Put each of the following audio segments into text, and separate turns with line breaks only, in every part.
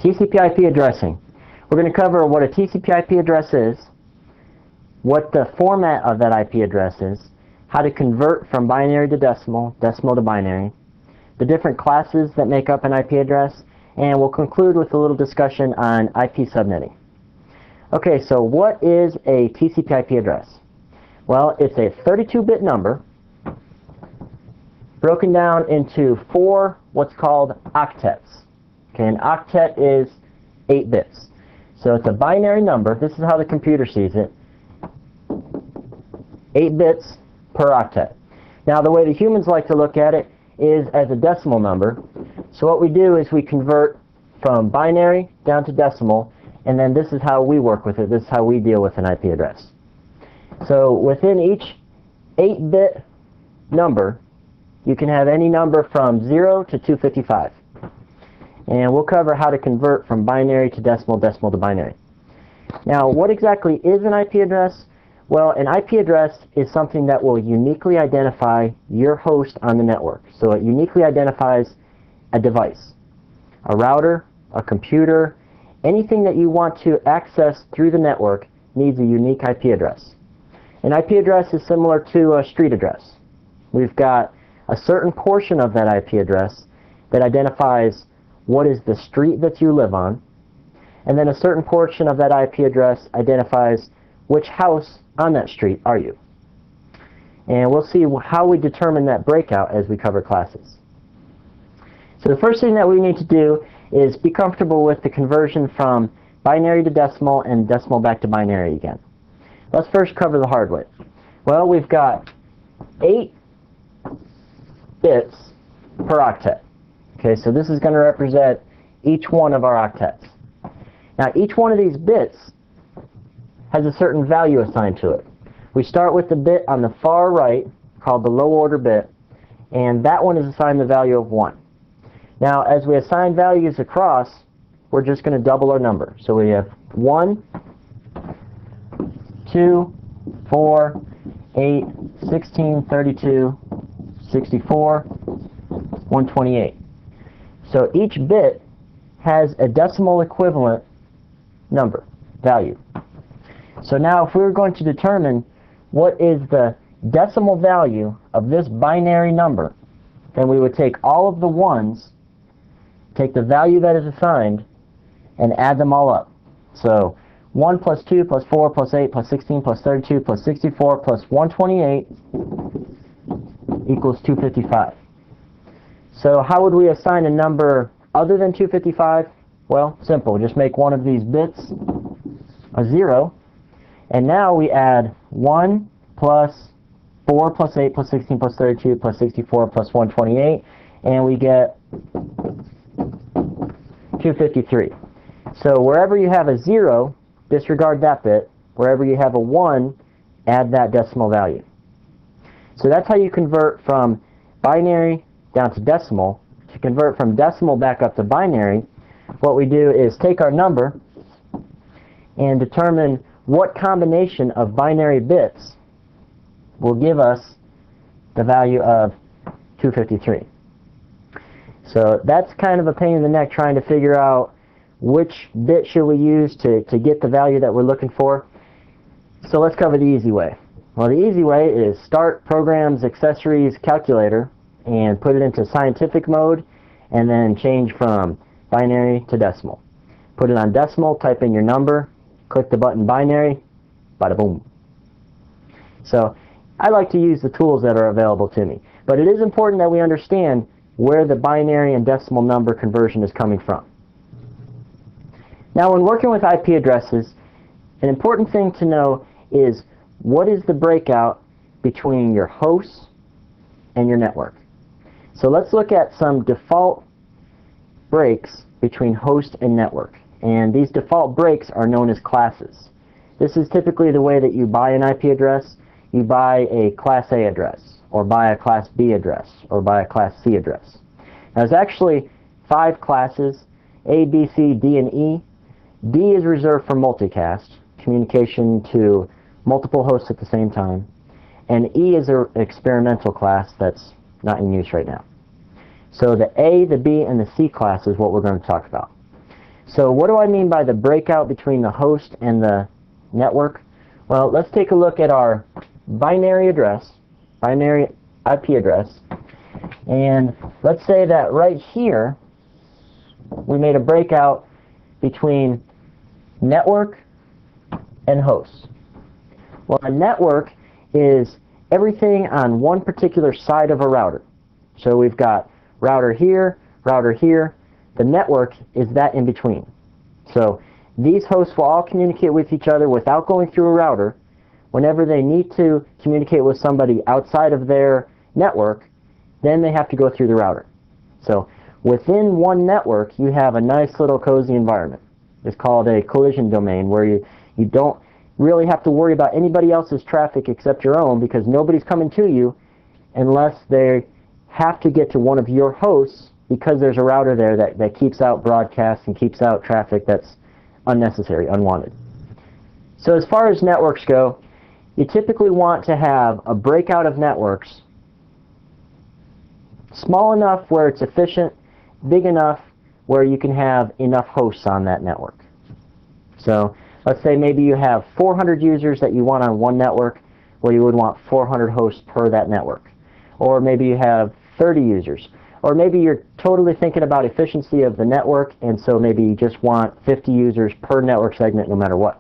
TCP/IP addressing. We're going to cover what a TCP/IP address is, what the format of that IP address is, how to convert from binary to decimal, decimal to binary, the different classes that make up an IP address, and we'll conclude with a little discussion on IP subnetting. Okay, so what is a TCP/IP address? Well, it's a 32-bit number broken down into 4 what's called octets. Okay, an octet is 8 bits. So it's a binary number. This is how the computer sees it. 8 bits per octet. Now, the way the humans like to look at it is as a decimal number. So what we do is we convert from binary down to decimal, and then this is how we work with it. This is how we deal with an IP address. So within each 8-bit number, you can have any number from 0 to 255. And we'll cover how to convert from binary to decimal, decimal to binary. Now, what exactly is an IP address? Well, an IP address is something that will uniquely identify your host on the network. So it uniquely identifies a device, a router, a computer, anything that you want to access through the network needs a unique IP address. An IP address is similar to a street address. We've got a certain portion of that IP address that identifies what is the street that you live on, and then a certain portion of that IP address identifies which house on that street are you. And we'll see how we determine that breakout as we cover classes. So the first thing that we need to do is be comfortable with the conversion from binary to decimal and decimal back to binary again. Let's first cover the hard way. Well, we've got 8 bits per octet. Okay, so this is going to represent each one of our octets. Now, each one of these bits has a certain value assigned to it. We start with the bit on the far right, called the low order bit, and that one is assigned the value of 1. Now, as we assign values across, we're just going to double our number. So we have 1, 2, 4, 8, 16, 32, 64, 128. So each bit has a decimal equivalent number, value. So now if we were going to determine what is the decimal value of this binary number, then we would take all of the ones, take the value that is assigned, and add them all up. So 1 plus 2 plus 4 plus 8 plus 16 plus 32 plus 64 plus 128 equals 255. So how would we assign a number other than 255? Well, simple. Just make one of these bits a 0. And now we add 1 plus 4 plus 8 plus 16 plus 32 plus 64 plus 128, and we get 253. So wherever you have a 0, disregard that bit. Wherever you have a 1, add that decimal value. So that's how you convert from binary down to decimal. To convert from decimal back up to binary, what we do is take our number and determine what combination of binary bits will give us the value of 253. So that's kind of a pain in the neck trying to figure out which bit should we use to get the value that we're looking for. So let's cover the easy way. Well, the easy way is start Programs, Accessories, Calculator, and put it into scientific mode, and then change from binary to decimal. Put it on decimal, type in your number, click the button binary, bada boom. So I like to use the tools that are available to me, but it is important that we understand where the binary and decimal number conversion is coming from. Now, when working with IP addresses, an important thing to know is what is the breakout between your host and your network. So let's look at some default breaks between host and network. And these default breaks are known as classes. This is typically the way that you buy an IP address. You buy a Class A address, or buy a Class B address, or buy a Class C address. Now, there's actually 5 classes, A, B, C, D, and E. D is reserved for multicast, communication to multiple hosts at the same time. And E is an experimental class that's not in use right now. So the A, the B, and the C class is what we're going to talk about. So what do I mean by the breakout between the host and the network? Well, let's take a look at our binary address, binary IP address, and let's say that right here we made a breakout between network and host. Well, a network is everything on one particular side of a router. So we've got router here, router here. The network is that in between. So these hosts will all communicate with each other without going through a router. Whenever they need to communicate with somebody outside of their network, then they have to go through the router. So within one network, you have a nice little cozy environment. It's called a collision domain, where you don't really have to worry about anybody else's traffic except your own, because nobody's coming to you unless they have to get to one of your hosts, because there's a router there that keeps out broadcasts and keeps out traffic that's unnecessary, unwanted. So as far as networks go, you typically want to have a breakout of networks small enough where it's efficient, big enough where you can have enough hosts on that network. So let's say maybe you have 400 users that you want on one network, where you would want 400 hosts per that network. Or maybe you have 30 users. Or maybe you're totally thinking about efficiency of the network, and so maybe you just want 50 users per network segment no matter what.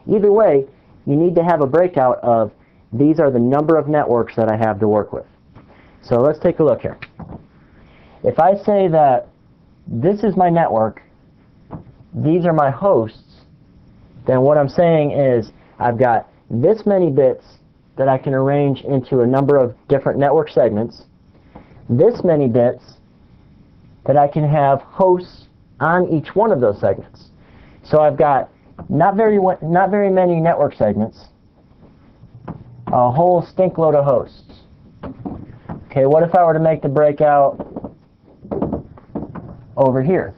Either way, you need to have a breakout of these are the number of networks that I have to work with. So let's take a look here. If I say that this is my network, these are my hosts, then what I'm saying is I've got this many bits that I can arrange into a number of different network segments, this many bits that I can have hosts on each one of those segments. So I've got not very many network segments, a whole stink load of hosts. Okay, what if I were to make the breakout over here?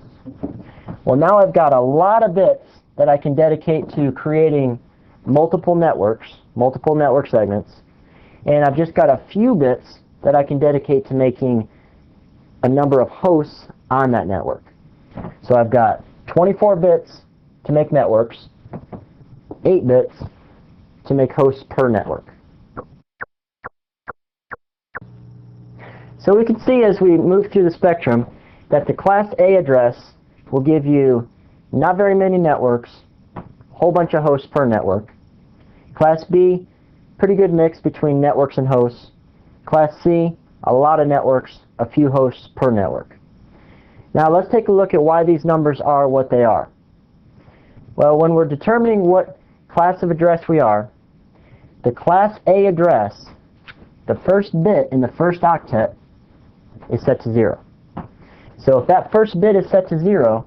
Well, now I've got a lot of bits that I can dedicate to creating multiple networks, multiple network segments, and I've just got a few bits that I can dedicate to making a number of hosts on that network. So I've got 24 bits to make networks, 8 bits to make hosts per network. So we can see as we move through the spectrum that the Class A address will give you not very many networks, a whole bunch of hosts per network. Class B, pretty good mix between networks and hosts. Class C, a lot of networks, a few hosts per network. Now let's take a look at why these numbers are what they are. Well, when we're determining what class of address we are, the Class A address, the first bit in the first octet, is set to 0. So if that first bit is set to 0,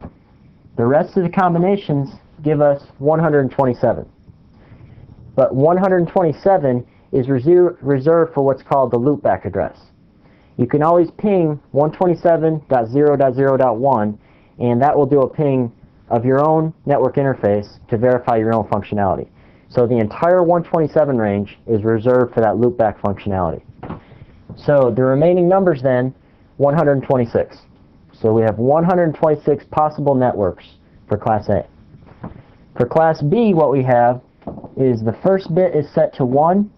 the rest of the combinations give us 127. But 127 is reserved for what's called the loopback address. You can always ping 127.0.0.1, and that will do a ping of your own network interface to verify your own functionality. So the entire 127 range is reserved for that loopback functionality. So the remaining numbers then, 126. So we have 126 possible networks for Class A. For Class B, what we have is the first bit is set to 1,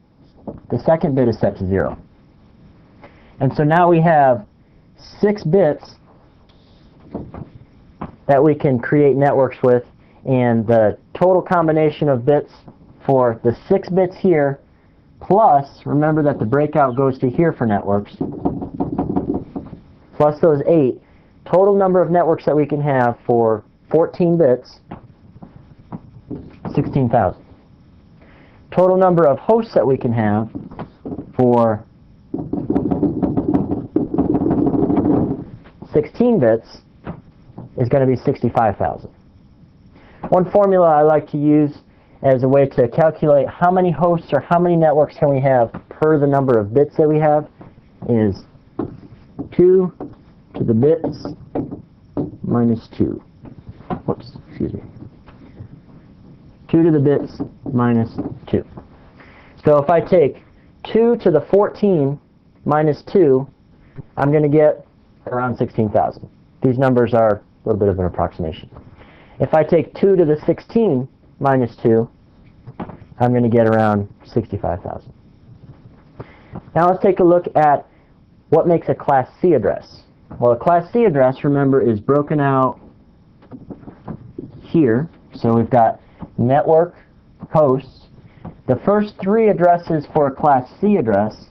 the second bit is set to 0. And so now we have 6 bits that we can create networks with, and the total combination of bits for the 6 bits here, plus, remember that the breakout goes to here for networks, plus those 8, total number of networks that we can have for 14 bits, 16,000. Total number of hosts that we can have for 16 bits is going to be 65,000. One formula I like to use as a way to calculate how many hosts or how many networks can we have per the number of bits that we have is 2 to the bits minus 2. Whoops, excuse me. 2 to the bits minus 2. So if I take 2 to the 14 minus 2, I'm going to get around 16,000. These numbers are a little bit of an approximation. If I take 2 to the 16 minus 2, I'm going to get around 65,000. Now let's take a look at what makes a Class C address. Well, a Class C address, remember, is broken out here. So we've got network, hosts. The first 3 addresses for a Class C address,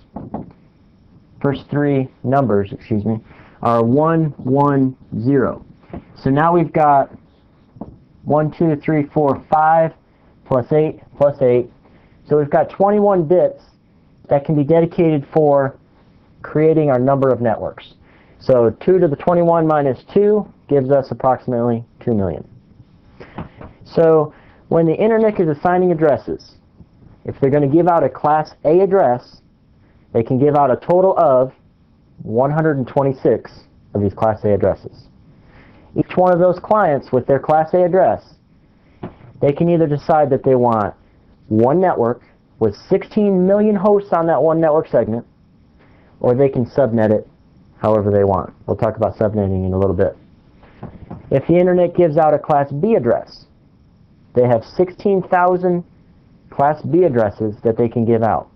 first 3 numbers, are 1, 1, 0. So now we've got 1, 2, 3, 4, 5, plus 8, plus 8. So we've got 21 bits that can be dedicated for creating our number of networks. So 2 to the 21 minus 2 gives us approximately 2 million. So when the Internet is assigning addresses, if they're going to give out a Class A address, they can give out a total of 126 of these Class A addresses. Each one of those clients with their Class A address, they can either decide that they want one network with 16 million hosts on that one network segment, or they can subnet it however they want. We'll talk about subnetting in a little bit. If the Internet gives out a Class B address, they have 16,000 Class B addresses that they can give out.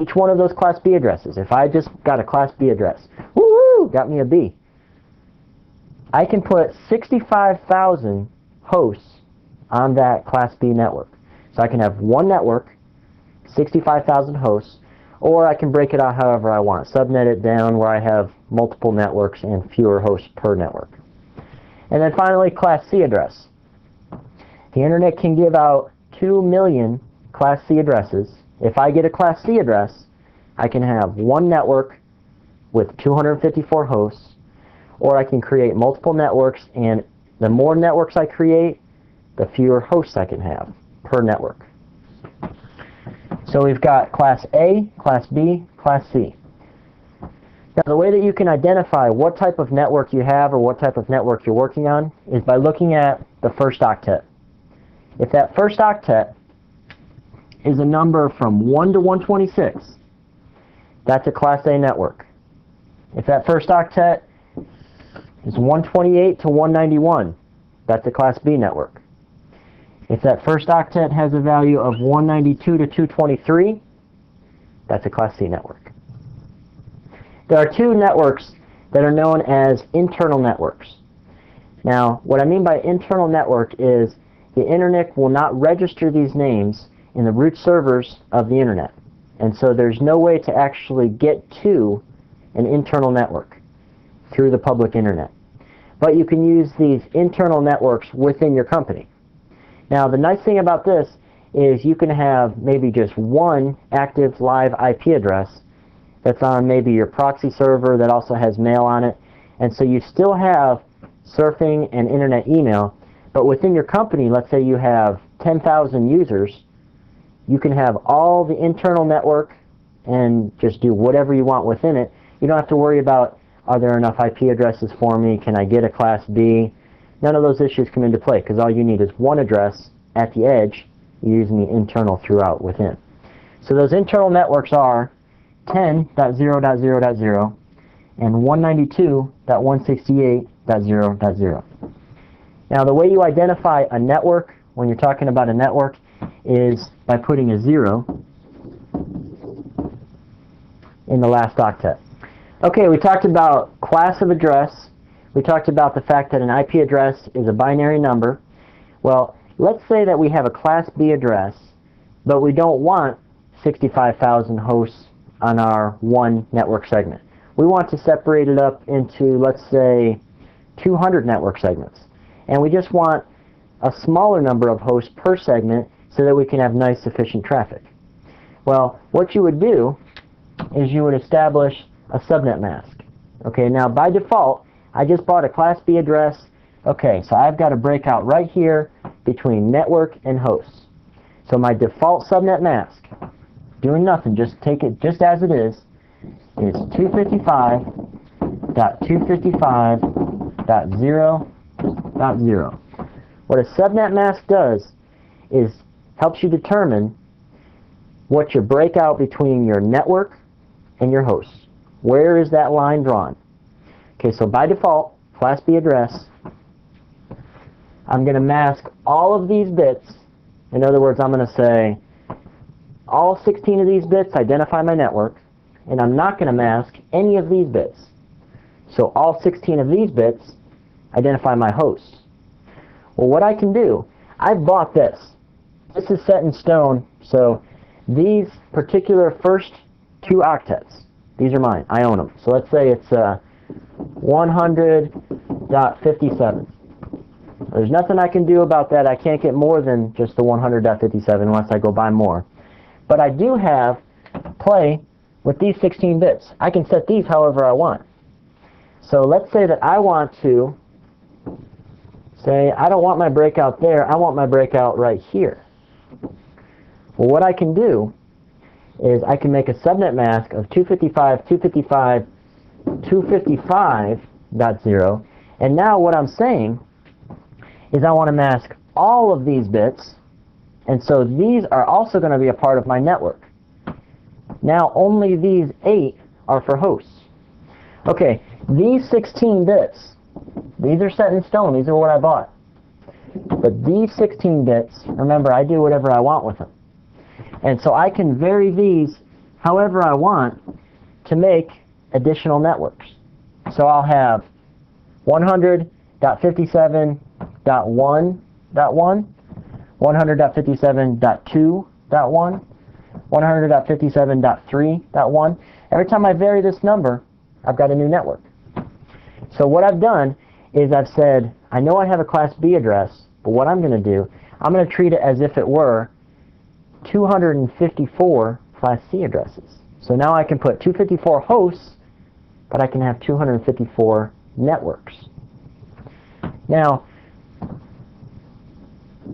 Each one of those Class B addresses, if I just got a Class B address, woo-hoo, got me a B, I can put 65,000 hosts on that Class B network. So I can have one network, 65,000 hosts, or I can break it out however I want. Subnet it down where I have multiple networks and fewer hosts per network. And then finally, Class C address. The Internet can give out 2 million Class C addresses. If I get a Class C address, I can have one network with 254 hosts, or I can create multiple networks, and the more networks I create, the fewer hosts I can have per network. So we've got Class A, Class B, Class C. Now the way that you can identify what type of network you have or what type of network you're working on is by looking at the first octet. If that first octet is a number from 1 to 126, that's a Class A network. If that first octet is 128 to 191, that's a Class B network. If that first octet has a value of 192 to 223, that's a Class C network. There are 2 networks that are known as internal networks. Now, what I mean by internal network is the Internet will not register these names in the root servers of the Internet. And so there's no way to actually get to an internal network through the public Internet. But you can use these internal networks within your company. Now, the nice thing about this is you can have maybe just one active live IP address that's on maybe your proxy server that also has mail on it. And so you still have surfing and Internet email, but within your company, let's say you have 10,000 users, you can have all the internal network and just do whatever you want within it. You don't have to worry about, are there enough IP addresses for me? Can I get a Class B? None of those issues come into play because all you need is one address at the edge using the internal throughout within. So those internal networks are 10.0.0.0 and 192.168.0.0. Now the way you identify a network when you're talking about a network is by putting a 0 in the last octet. Okay, we talked about class of address. We talked about the fact that an IP address is a binary number. Well, let's say that we have a Class B address, but we don't want 65,000 hosts on our one network segment. We want to separate it up into, let's say, 200 network segments. And we just want a smaller number of hosts per segment so that we can have nice, efficient traffic. Well, what you would do is you would establish a subnet mask. Okay, now by default, I just bought a Class B address. Okay, so I've got a breakout right here between network and hosts. So my default subnet mask, doing nothing, just take it just as it is 255.255.0.0. What a subnet mask does is helps you determine what your breakout between your network and your hosts. Where is that line drawn? Okay, so by default, Class B address, I'm going to mask all of these bits. In other words, I'm going to say all 16 of these bits identify my network, and I'm not going to mask any of these bits. So all 16 of these bits identify my host. Well, what I can do, I bought this. This is set in stone, so these particular first 2 octets, these are mine. I own them. So let's say it's 100.57. There's nothing I can do about that. I can't get more than just the 100.57 unless I go buy more. But I do have play with these 16 bits. I can set these however I want. So let's say that I want to say I don't want my breakout there, I want my breakout right here. Well, what I can do is I can make a subnet mask of 255.255.0, and now what I'm saying is I want to mask all of these bits, and so these are also going to be a part of my network. Now only these 8 are for hosts. Okay, these 16 bits, these are set in stone, these are what I bought. But these 16 bits, remember, I do whatever I want with them. And so I can vary these however I want to make additional networks. So I'll have 100.57.1.1, 100.57.2.1, 100.57.3.1. Every time I vary this number, I've got a new network. So what I've done is I've said, I know I have a Class B address, but what I'm going to do, I'm going to treat it as if it were 254 Class C addresses. So now I can put 254 hosts, but I can have 254 networks. Now,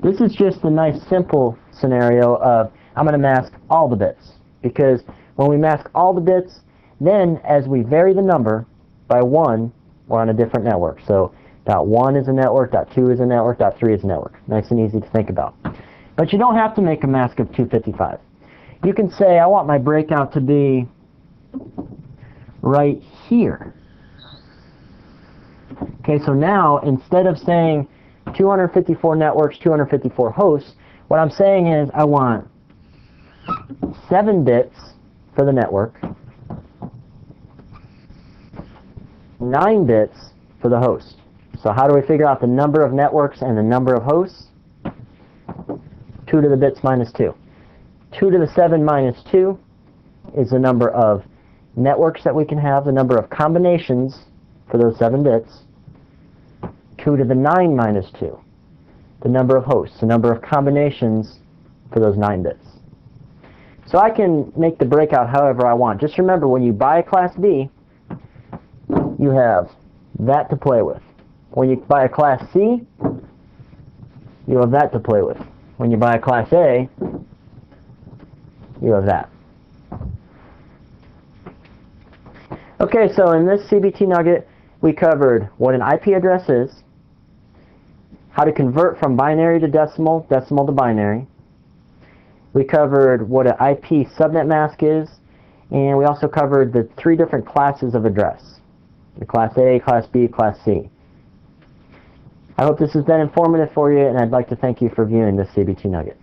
this is just a nice simple scenario of I'm going to mask all the bits, because when we mask all the bits, then as we vary the number by 1, we're on a different network. So .1 is a network, .2 is a network, .3 is a network. Nice and easy to think about. But you don't have to make a mask of 255. You can say, I want my breakout to be right here. Okay, so now instead of saying 254 networks, 254 hosts, what I'm saying is I want 7 bits for the network, 9 bits for the host. So how do we figure out the number of networks and the number of hosts? 2 to the bits minus 2. 2 to the 7 minus 2 is the number of networks that we can have, the number of combinations for those 7 bits. 2 to the 9 minus 2, the number of hosts, the number of combinations for those 9 bits. So I can make the breakout however I want. Just remember, when you buy a Class B, you have that to play with. When you buy a Class C, you have that to play with. When you buy a Class A, you have that. Okay, so in this CBT nugget, we covered what an IP address is, how to convert from binary to decimal, decimal to binary. We covered what an IP subnet mask is, and we also covered the 3 different classes of address. The Class A, Class B, Class C. I hope this has been informative for you, and I'd like to thank you for viewing this CBT Nugget.